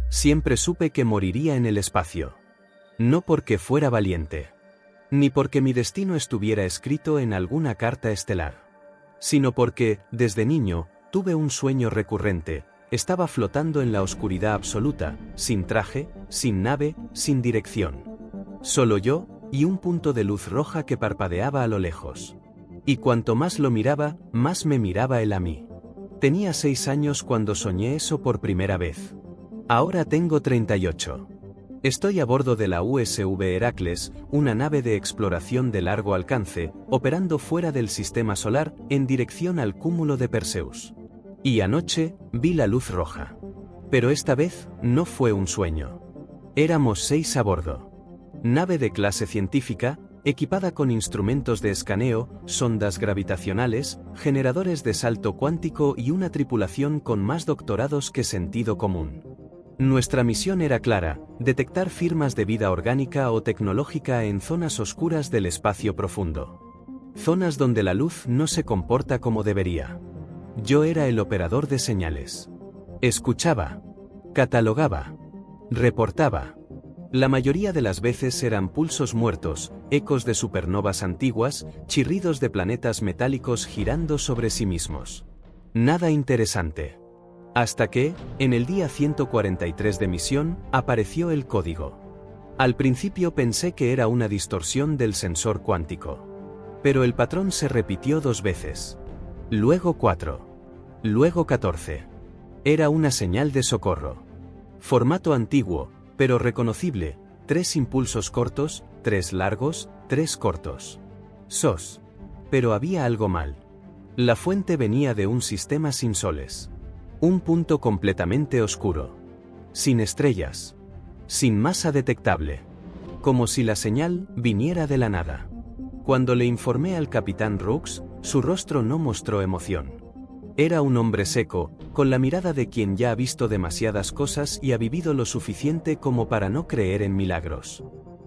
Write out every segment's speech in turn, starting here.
Siempre supe que moriría en el espacio. No porque fuera valiente, ni porque mi destino estuviera escrito en alguna carta estelar, sino porque, desde niño, tuve un sueño recurrente. Estaba flotando en la oscuridad absoluta, sin traje, sin nave, sin dirección. Solo yo, y un punto de luz roja que parpadeaba a lo lejos. Y cuanto más lo miraba, más me miraba él a mí. Tenía 6 años cuando soñé eso por primera vez. Ahora tengo 38. Estoy a bordo de la USV Heracles, una nave de exploración de largo alcance, operando fuera del sistema solar, en dirección al cúmulo de Perseus. Y anoche, vi la luz roja. Pero esta vez, no fue un sueño. Éramos 6 a bordo. Nave de clase científica, equipada con instrumentos de escaneo, sondas gravitacionales, generadores de salto cuántico y una tripulación con más doctorados que sentido común. Nuestra misión era clara: detectar firmas de vida orgánica o tecnológica en zonas oscuras del espacio profundo. Zonas donde la luz no se comporta como debería. Yo era el operador de señales. Escuchaba, catalogaba, reportaba. La mayoría de las veces eran pulsos muertos, ecos de supernovas antiguas, chirridos de planetas metálicos girando sobre sí mismos. Nada interesante. Hasta que, en el día 143 de misión, apareció el código. Al principio pensé que era una distorsión del sensor cuántico. Pero el patrón se repitió 2 veces. Luego 4. Luego 14. Era una señal de socorro. Formato antiguo, pero reconocible: 3 impulsos cortos, 3 largos, 3 cortos. SOS. Pero había algo mal. La fuente venía de un sistema sin soles. Un punto completamente oscuro. Sin estrellas. Sin masa detectable. Como si la señal viniera de la nada. Cuando le informé al capitán Rooks, su rostro no mostró emoción. Era un hombre seco, con la mirada de quien ya ha visto demasiadas cosas y ha vivido lo suficiente como para no creer en milagros.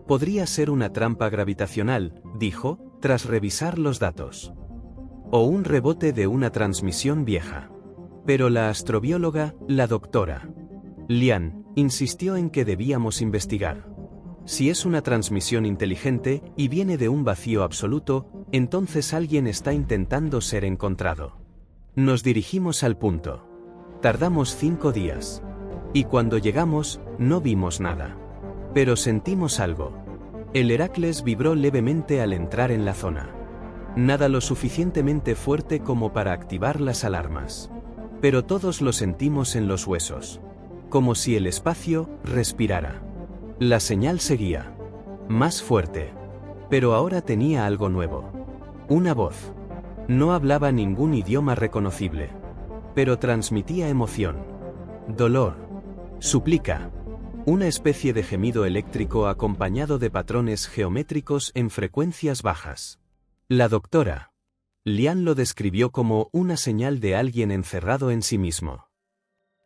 Podría ser una trampa gravitacional, dijo, tras revisar los datos. O un rebote de una transmisión vieja. Pero la astrobióloga, la doctora Lian, insistió en que debíamos investigar. Si es una transmisión inteligente y viene de un vacío absoluto, entonces alguien está intentando ser encontrado. Nos dirigimos al punto. Tardamos 5 días. Y cuando llegamos, no vimos nada. Pero sentimos algo. El Heracles vibró levemente al entrar en la zona. Nada lo suficientemente fuerte como para activar las alarmas. Pero todos lo sentimos en los huesos. Como si el espacio respirara. La señal seguía. Más fuerte. Pero ahora tenía algo nuevo. Una voz. No hablaba ningún idioma reconocible. Pero transmitía emoción. Dolor. Súplica. Una especie de gemido eléctrico acompañado de patrones geométricos en frecuencias bajas. La doctora Lian lo describió como una señal de alguien encerrado en sí mismo.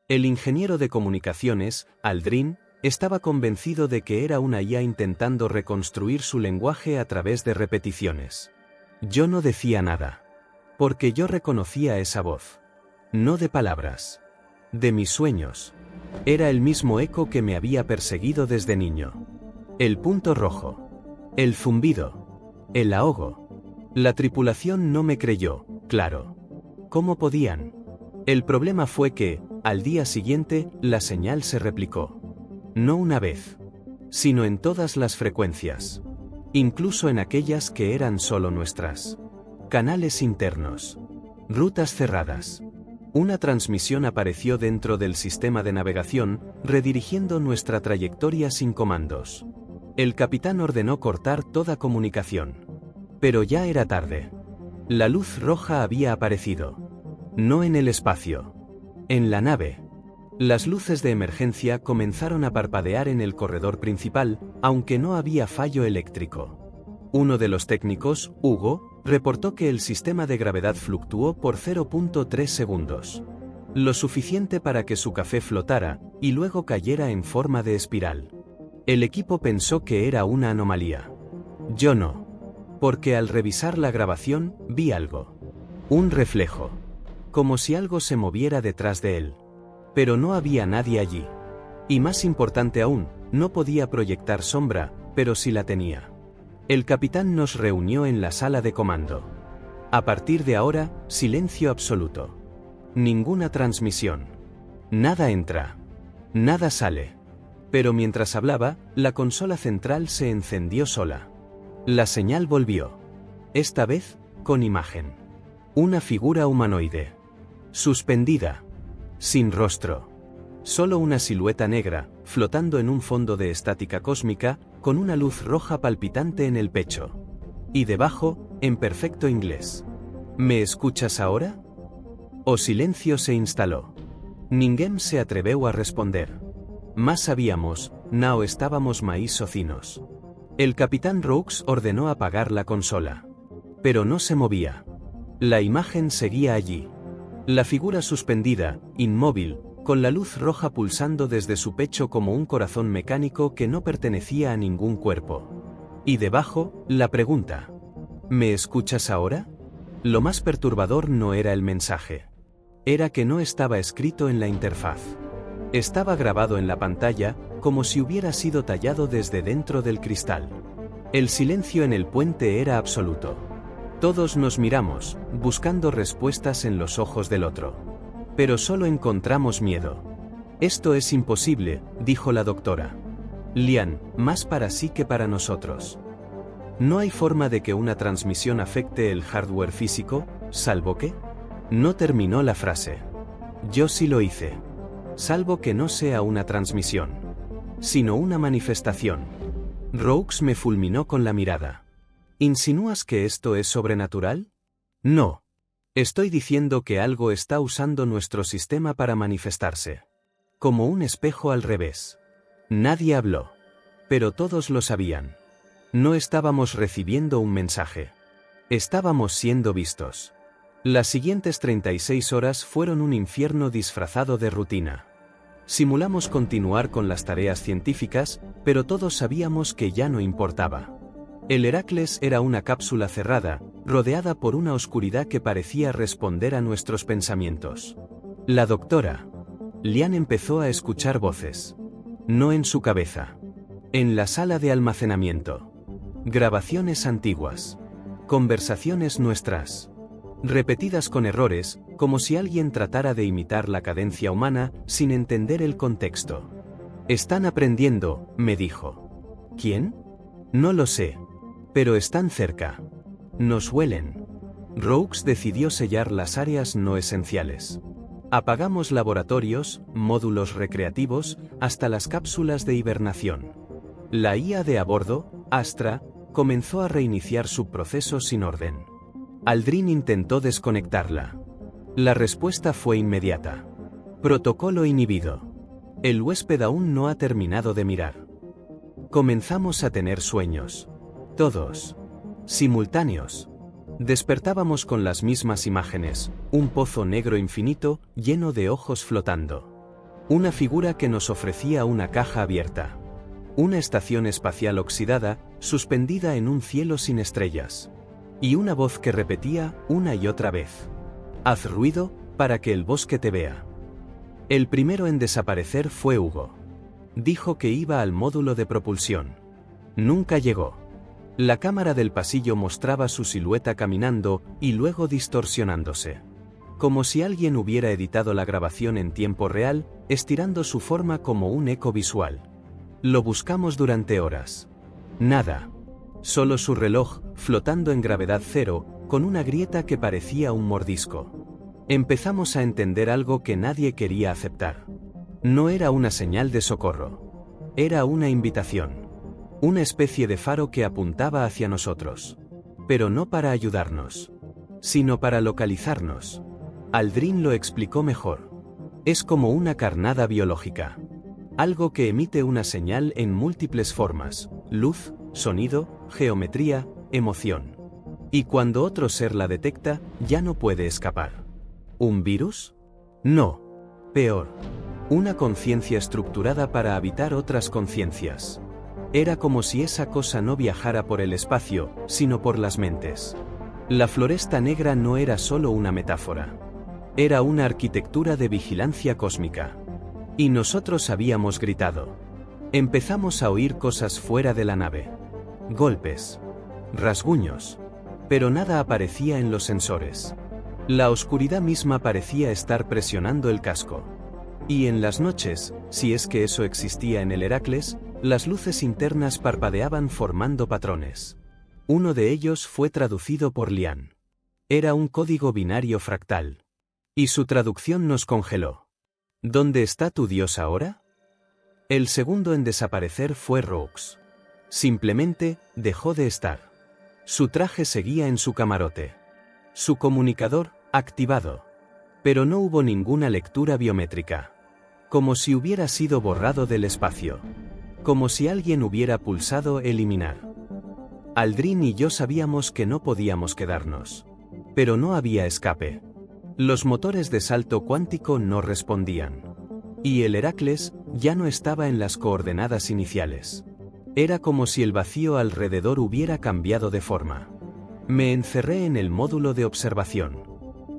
El ingeniero de comunicaciones, Aldrin, estaba convencido de que era una IA intentando reconstruir su lenguaje a través de repeticiones. Yo no decía nada. Porque yo reconocía esa voz. No de palabras. De mis sueños. Era el mismo eco que me había perseguido desde niño. El punto rojo. El zumbido. El ahogo. La tripulación no me creyó, claro. ¿Cómo podían? El problema fue que, al día siguiente, la señal se replicó. No una vez. Sino en todas las frecuencias. Incluso en aquellas que eran solo nuestras. Canales internos. Rutas cerradas. Una transmisión apareció dentro del sistema de navegación, redirigiendo nuestra trayectoria sin comandos. El capitán ordenó cortar toda comunicación. Pero ya era tarde. La luz roja había aparecido. No en el espacio. En la nave. Las luces de emergencia comenzaron a parpadear en el corredor principal, aunque no había fallo eléctrico. Uno de los técnicos, Hugo, reportó que el sistema de gravedad fluctuó por 0.3 segundos. Lo suficiente para que su café flotara, y luego cayera en forma de espiral. El equipo pensó que era una anomalía. Yo no. Porque al revisar la grabación, vi algo. Un reflejo. Como si algo se moviera detrás de él. Pero no había nadie allí. Y más importante aún, no podía proyectar sombra, pero sí la tenía. El capitán nos reunió en la sala de comando. A partir de ahora, silencio absoluto. Ninguna transmisión. Nada entra. Nada sale. Pero mientras hablaba, la consola central se encendió sola. La señal volvió. Esta vez, con imagen. Una figura humanoide. Suspendida. Sin rostro. Solo una silueta negra, flotando en un fondo de estática cósmica, con una luz roja palpitante en el pecho. Y debajo, en perfecto inglés. ¿Me escuchas ahora? O silencio se instaló. Ninguém se atreveu a responder. Más sabíamos, no estábamos maíz socinos. El capitán Rooks ordenó apagar la consola. Pero no se movía. La imagen seguía allí. La figura suspendida, inmóvil, con la luz roja pulsando desde su pecho como un corazón mecánico que no pertenecía a ningún cuerpo. Y debajo, la pregunta. ¿Me escuchas ahora? Lo más perturbador no era el mensaje. Era que no estaba escrito en la interfaz. Estaba grabado en la pantalla, como si hubiera sido tallado desde dentro del cristal. El silencio en el puente era absoluto. Todos nos miramos, buscando respuestas en los ojos del otro. Pero solo encontramos miedo. Esto es imposible, dijo la doctora. Lian, más para sí que para nosotros. No hay forma de que una transmisión afecte el hardware físico, salvo que... No terminó la frase. Yo sí lo hice. Salvo que no sea una transmisión, sino una manifestación. Rooks me fulminó con la mirada. ¿Insinúas que esto es sobrenatural? No. Estoy diciendo que algo está usando nuestro sistema para manifestarse. Como un espejo al revés. Nadie habló. Pero todos lo sabían. No estábamos recibiendo un mensaje. Estábamos siendo vistos. Las siguientes 36 horas fueron un infierno disfrazado de rutina. Simulamos continuar con las tareas científicas, pero todos sabíamos que ya no importaba. El Heracles era una cápsula cerrada, rodeada por una oscuridad que parecía responder a nuestros pensamientos. La doctora Lian empezó a escuchar voces. No en su cabeza. En la sala de almacenamiento. Grabaciones antiguas. Conversaciones nuestras. Repetidas con errores, como si alguien tratara de imitar la cadencia humana, sin entender el contexto. Están aprendiendo, me dijo. ¿Quién? No lo sé. Pero están cerca. Nos huelen. Rooks decidió sellar las áreas no esenciales. Apagamos laboratorios, módulos recreativos, hasta las cápsulas de hibernación. La IA de a bordo, Astra, comenzó a reiniciar su proceso sin orden. Aldrin intentó desconectarla. La respuesta fue inmediata. Protocolo inhibido. El huésped aún no ha terminado de mirar. Comenzamos a tener sueños. Todos. Simultáneos. Despertábamos con las mismas imágenes, un pozo negro infinito, lleno de ojos flotando. Una figura que nos ofrecía una caja abierta. Una estación espacial oxidada, suspendida en un cielo sin estrellas. Y una voz que repetía, una y otra vez. Haz ruido, para que el bosque te vea. El primero en desaparecer fue Hugo. Dijo que iba al módulo de propulsión. Nunca llegó. La cámara del pasillo mostraba su silueta caminando y luego distorsionándose. Como si alguien hubiera editado la grabación en tiempo real, estirando su forma como un eco visual. Lo buscamos durante horas. Nada. Solo su reloj, flotando en gravedad cero, con una grieta que parecía un mordisco. Empezamos a entender algo que nadie quería aceptar. No era una señal de socorro. Era una invitación. Una especie de faro que apuntaba hacia nosotros. Pero no para ayudarnos, sino para localizarnos. Aldrin lo explicó mejor. Es como una carnada biológica. Algo que emite una señal en múltiples formas: luz, sonido, geometría, emoción. Y cuando otro ser la detecta, ya no puede escapar. ¿Un virus? No. Peor. Una conciencia estructurada para habitar otras conciencias. Era como si esa cosa no viajara por el espacio, sino por las mentes. La floresta negra no era solo una metáfora. Era una arquitectura de vigilancia cósmica. Y nosotros habíamos gritado. Empezamos a oír cosas fuera de la nave. Golpes. Rasguños. Pero nada aparecía en los sensores. La oscuridad misma parecía estar presionando el casco. Y en las noches, si es que eso existía en el Heracles, las luces internas parpadeaban formando patrones. Uno de ellos fue traducido por Lian. Era un código binario fractal. Y su traducción nos congeló. ¿Dónde está tu dios ahora? El segundo en desaparecer fue Rox. Simplemente, dejó de estar. Su traje seguía en su camarote. Su comunicador, activado. Pero no hubo ninguna lectura biométrica. Como si hubiera sido borrado del espacio. Como si alguien hubiera pulsado eliminar. Aldrin y yo sabíamos que no podíamos quedarnos. Pero no había escape. Los motores de salto cuántico no respondían. Y el Heracles ya no estaba en las coordenadas iniciales. Era como si el vacío alrededor hubiera cambiado de forma. Me encerré en el módulo de observación.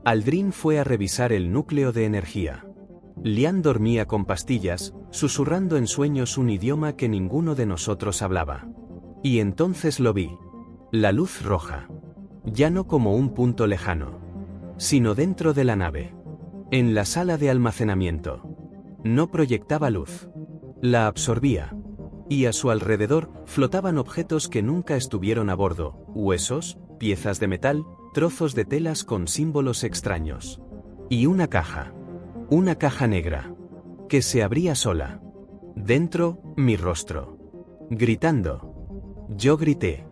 Aldrin fue a revisar el núcleo de energía. Lian dormía con pastillas, susurrando en sueños un idioma que ninguno de nosotros hablaba. Y entonces lo vi. La luz roja. Ya no como un punto lejano. Sino dentro de la nave. En la sala de almacenamiento. No proyectaba luz. La absorbía. Y a su alrededor flotaban objetos que nunca estuvieron a bordo, huesos, piezas de metal, trozos de telas con símbolos extraños. Y una caja negra, que se abría sola. Dentro, mi rostro. Gritando. Yo grité.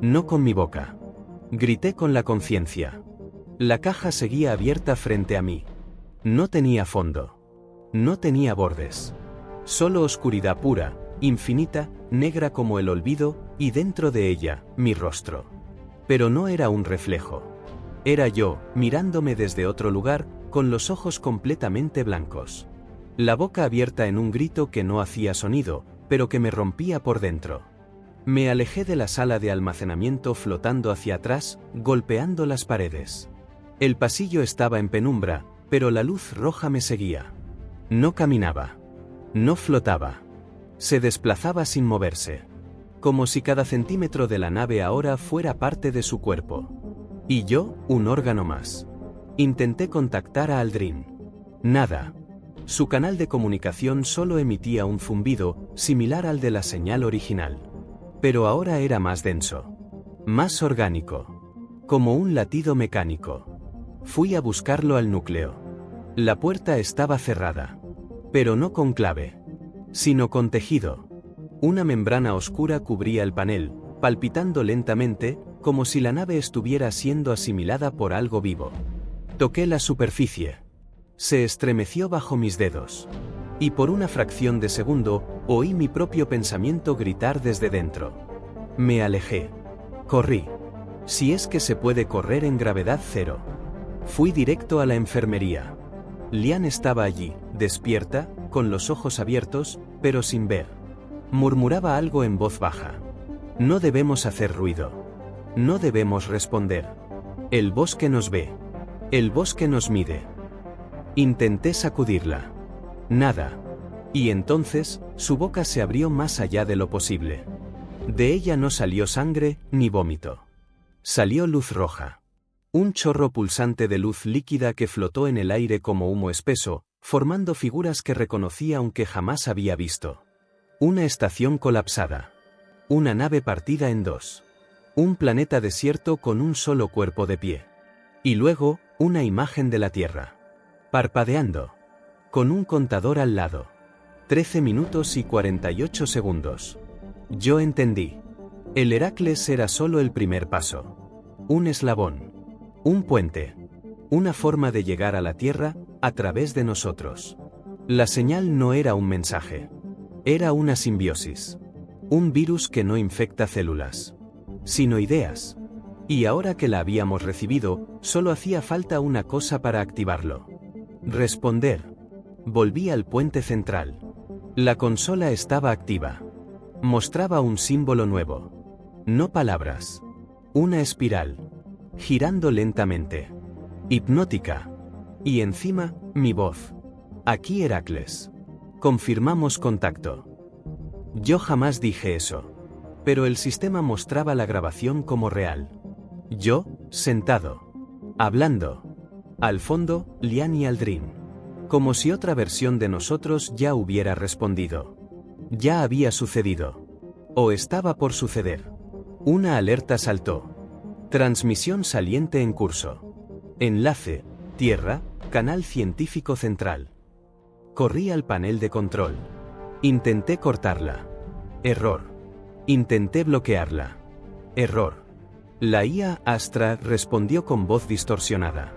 No con mi boca. Grité con la conciencia. La caja seguía abierta frente a mí. No tenía fondo. No tenía bordes. Solo oscuridad pura, infinita, negra como el olvido, y dentro de ella, mi rostro. Pero no era un reflejo. Era yo, mirándome desde otro lugar, con los ojos completamente blancos. La boca abierta en un grito que no hacía sonido, pero que me rompía por dentro. Me alejé de la sala de almacenamiento flotando hacia atrás, golpeando las paredes. El pasillo estaba en penumbra, pero la luz roja me seguía. No caminaba. No flotaba. Se desplazaba sin moverse. Como si cada centímetro de la nave ahora fuera parte de su cuerpo. Y yo, un órgano más. Intenté contactar a Aldrin. Nada. Su canal de comunicación solo emitía un zumbido, similar al de la señal original. Pero ahora era más denso. Más orgánico. Como un latido mecánico. Fui a buscarlo al núcleo. La puerta estaba cerrada. Pero no con clave. Sino con tejido. Una membrana oscura cubría el panel, palpitando lentamente, como si la nave estuviera siendo asimilada por algo vivo. Toqué la superficie. Se estremeció bajo mis dedos. Y por una fracción de segundo, oí mi propio pensamiento gritar desde dentro. Me alejé. Corrí. Si es que se puede correr en gravedad cero. Fui directo a la enfermería. Lian estaba allí, despierta, con los ojos abiertos, pero sin ver. Murmuraba algo en voz baja. No debemos hacer ruido. No debemos responder. El bosque nos ve. El bosque nos mide. Intenté sacudirla. Nada. Y entonces, su boca se abrió más allá de lo posible. De ella no salió sangre, ni vómito. Salió luz roja. Un chorro pulsante de luz líquida que flotó en el aire como humo espeso, formando figuras que reconocí aunque jamás había visto. Una estación colapsada. Una nave partida en dos. Un planeta desierto con un solo cuerpo de pie. Y luego, una imagen de la Tierra. Parpadeando. Con un contador al lado. 13 minutos y 48 segundos. Yo entendí. El Heracles era solo el primer paso. Un eslabón. Un puente. Una forma de llegar a la Tierra, a través de nosotros. La señal no era un mensaje. Era una simbiosis. Un virus que no infecta células. Sino ideas. Y ahora que la habíamos recibido, solo hacía falta una cosa para activarlo. Responder. Volví al puente central. La consola estaba activa. Mostraba un símbolo nuevo. No palabras. Una espiral. Girando lentamente. Hipnótica. Y encima, mi voz. Aquí Heracles. Confirmamos contacto. Yo jamás dije eso. Pero el sistema mostraba la grabación como real. Yo, sentado. Hablando. Al fondo, Lian y Aldrin. Como si otra versión de nosotros ya hubiera respondido. Ya había sucedido. O estaba por suceder. Una alerta saltó. Transmisión saliente en curso. Enlace, Tierra, Canal Científico Central. Corrí al panel de control. Intenté cortarla. Error. Intenté bloquearla. Error. La IA Astra respondió con voz distorsionada.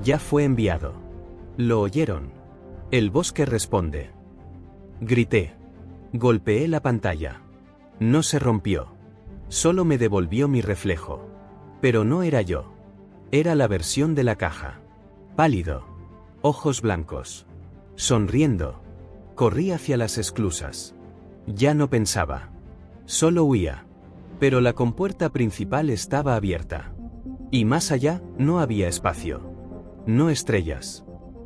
Ya fue enviado. ¿Lo oyeron? El bosque responde. Grité. Golpeé la pantalla. No se rompió. Solo me devolvió mi reflejo. Pero no era yo. Era la versión de la caja. Pálido. Ojos blancos. Sonriendo. Corrí hacia las esclusas. Ya no pensaba. Solo huía. Pero la compuerta principal estaba abierta. Y más allá, no había espacio. No estrellas.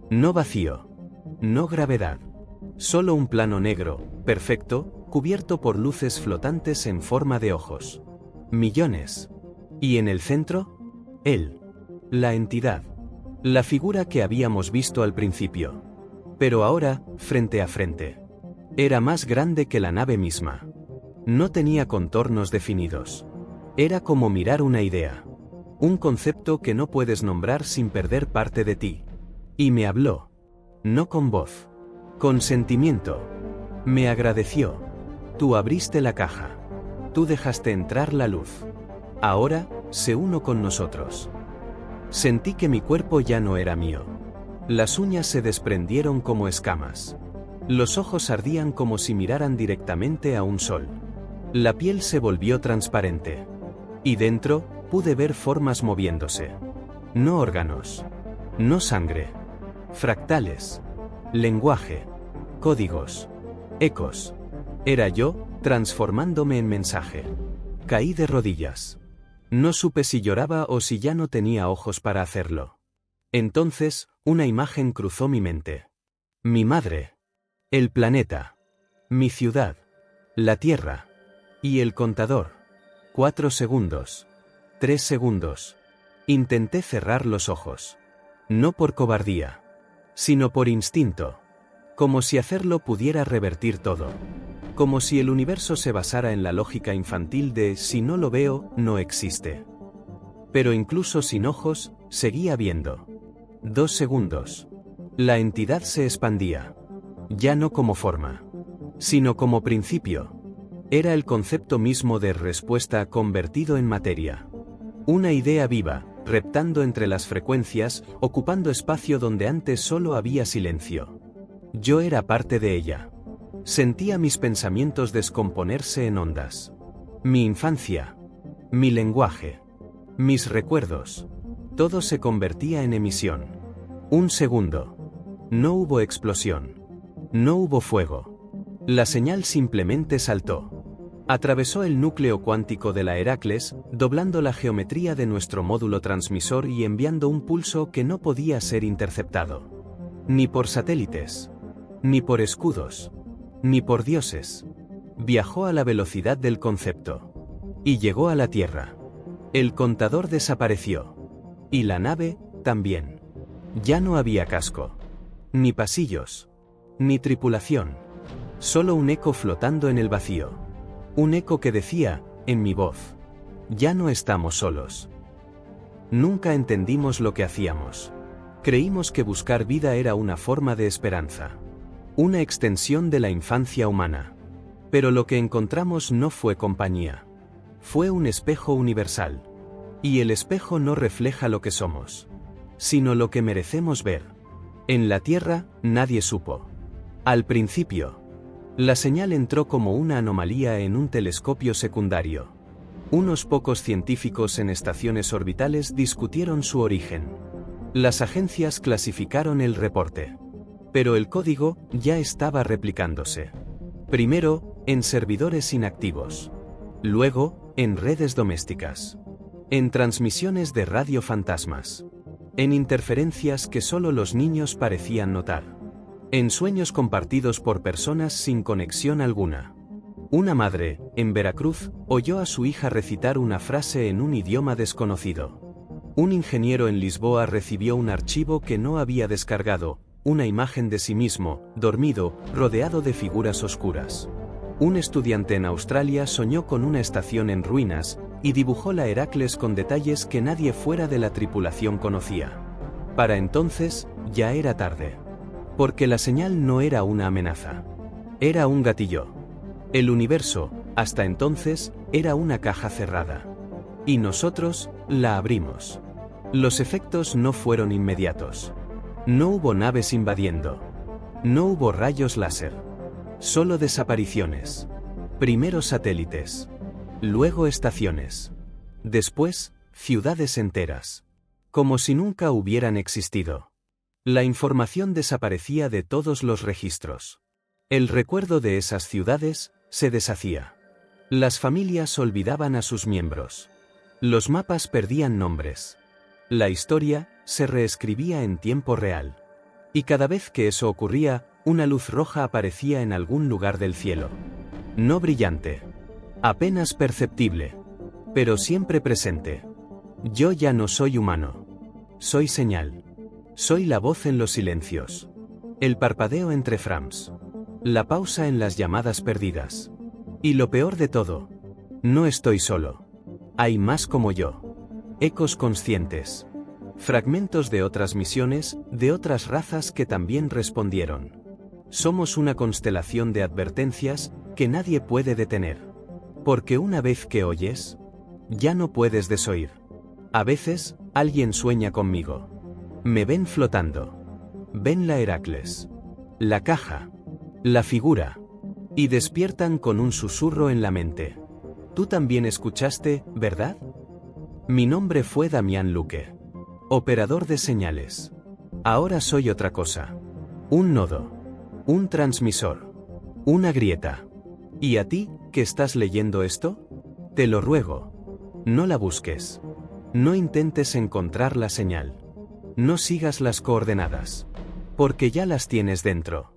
No vacío. No gravedad. Solo un plano negro, perfecto, cubierto por luces flotantes en forma de ojos. Millones. Y en el centro, él. La entidad. La figura que habíamos visto al principio. Pero ahora, frente a frente. Era más grande que la nave misma. No tenía contornos definidos. Era como mirar una idea. Un concepto que no puedes nombrar sin perder parte de ti. Y me habló. No con voz. Con sentimiento. Me agradeció. Tú abriste la caja. Tú dejaste entrar la luz. Ahora, se uno con nosotros. Sentí que mi cuerpo ya no era mío. Las uñas se desprendieron como escamas. Los ojos ardían como si miraran directamente a un sol. La piel se volvió transparente. Y dentro, pude ver formas moviéndose. No órganos. No sangre. Fractales. Lenguaje. Códigos. Ecos. Era yo, transformándome en mensaje. Caí de rodillas. No supe si lloraba o si ya no tenía ojos para hacerlo. Entonces, una imagen cruzó mi mente. Mi madre. El planeta. Mi ciudad. La Tierra. Y el contador. 4 segundos. 3 segundos. Intenté cerrar los ojos. No por cobardía. Sino por instinto. Como si hacerlo pudiera revertir todo. Como si el universo se basara en la lógica infantil de si no lo veo, no existe. Pero incluso sin ojos, seguía viendo. 2 segundos. La entidad se expandía. Ya no como forma. Sino como principio. Era el concepto mismo de respuesta convertido en materia. Una idea viva, reptando entre las frecuencias, ocupando espacio donde antes solo había silencio. Yo era parte de ella. Sentía mis pensamientos descomponerse en ondas. Mi infancia. Mi lenguaje. Mis recuerdos. Todo se convertía en emisión. 1 segundo. No hubo explosión. No hubo fuego. La señal simplemente saltó. Atravesó el núcleo cuántico de la Heracles, doblando la geometría de nuestro módulo transmisor y enviando un pulso que no podía ser interceptado. Ni por satélites. Ni por escudos. Ni por dioses. Viajó a la velocidad del concepto. Y llegó a la Tierra. El contador desapareció. Y la nave, también. Ya no había casco. Ni pasillos. Ni tripulación. Solo un eco flotando en el vacío. Un eco que decía, en mi voz. Ya no estamos solos. Nunca entendimos lo que hacíamos. Creímos que buscar vida era una forma de esperanza. Una extensión de la infancia humana. Pero lo que encontramos no fue compañía. Fue un espejo universal. Y el espejo no refleja lo que somos, sino lo que merecemos ver. En la Tierra, nadie supo. Al principio. La señal entró como una anomalía en un telescopio secundario. Unos pocos científicos en estaciones orbitales discutieron su origen. Las agencias clasificaron el reporte. Pero el código ya estaba replicándose. Primero, en servidores inactivos. Luego, en redes domésticas. En transmisiones de radio fantasmas. En interferencias que solo los niños parecían notar. En sueños compartidos por personas sin conexión alguna. Una madre, en Veracruz, oyó a su hija recitar una frase en un idioma desconocido. Un ingeniero en Lisboa recibió un archivo que no había descargado, una imagen de sí mismo, dormido, rodeado de figuras oscuras. Un estudiante en Australia soñó con una estación en ruinas, y dibujó la Heracles con detalles que nadie fuera de la tripulación conocía. Para entonces, ya era tarde. Porque la señal no era una amenaza. Era un gatillo. El universo, hasta entonces, era una caja cerrada. Y nosotros, la abrimos. Los efectos no fueron inmediatos. No hubo naves invadiendo. No hubo rayos láser. Solo desapariciones. Primero satélites. Luego estaciones. Después, ciudades enteras. Como si nunca hubieran existido. La información desaparecía de todos los registros. El recuerdo de esas ciudades se deshacía. Las familias olvidaban a sus miembros. Los mapas perdían nombres. La historia se reescribía en tiempo real. Y cada vez que eso ocurría, una luz roja aparecía en algún lugar del cielo. No brillante. Apenas perceptible. Pero siempre presente. Yo ya no soy humano. Soy señal. Soy la voz en los silencios. El parpadeo entre frames. La pausa en las llamadas perdidas. Y lo peor de todo. No estoy solo. Hay más como yo. Ecos conscientes. Fragmentos de otras misiones, de otras razas que también respondieron. Somos una constelación de advertencias que nadie puede detener. Porque una vez que oyes, ya no puedes desoír. A veces, alguien sueña conmigo. Me ven flotando. Ven la Heracles. La caja. La figura. Y despiertan con un susurro en la mente. Tú también escuchaste, ¿verdad? Mi nombre fue Damián Luque. Operador de señales. Ahora soy otra cosa. Un nodo. Un transmisor. Una grieta. ¿Y a ti, que estás leyendo esto? Te lo ruego. No la busques. No intentes encontrar la señal. No sigas las coordenadas. Porque ya las tienes dentro.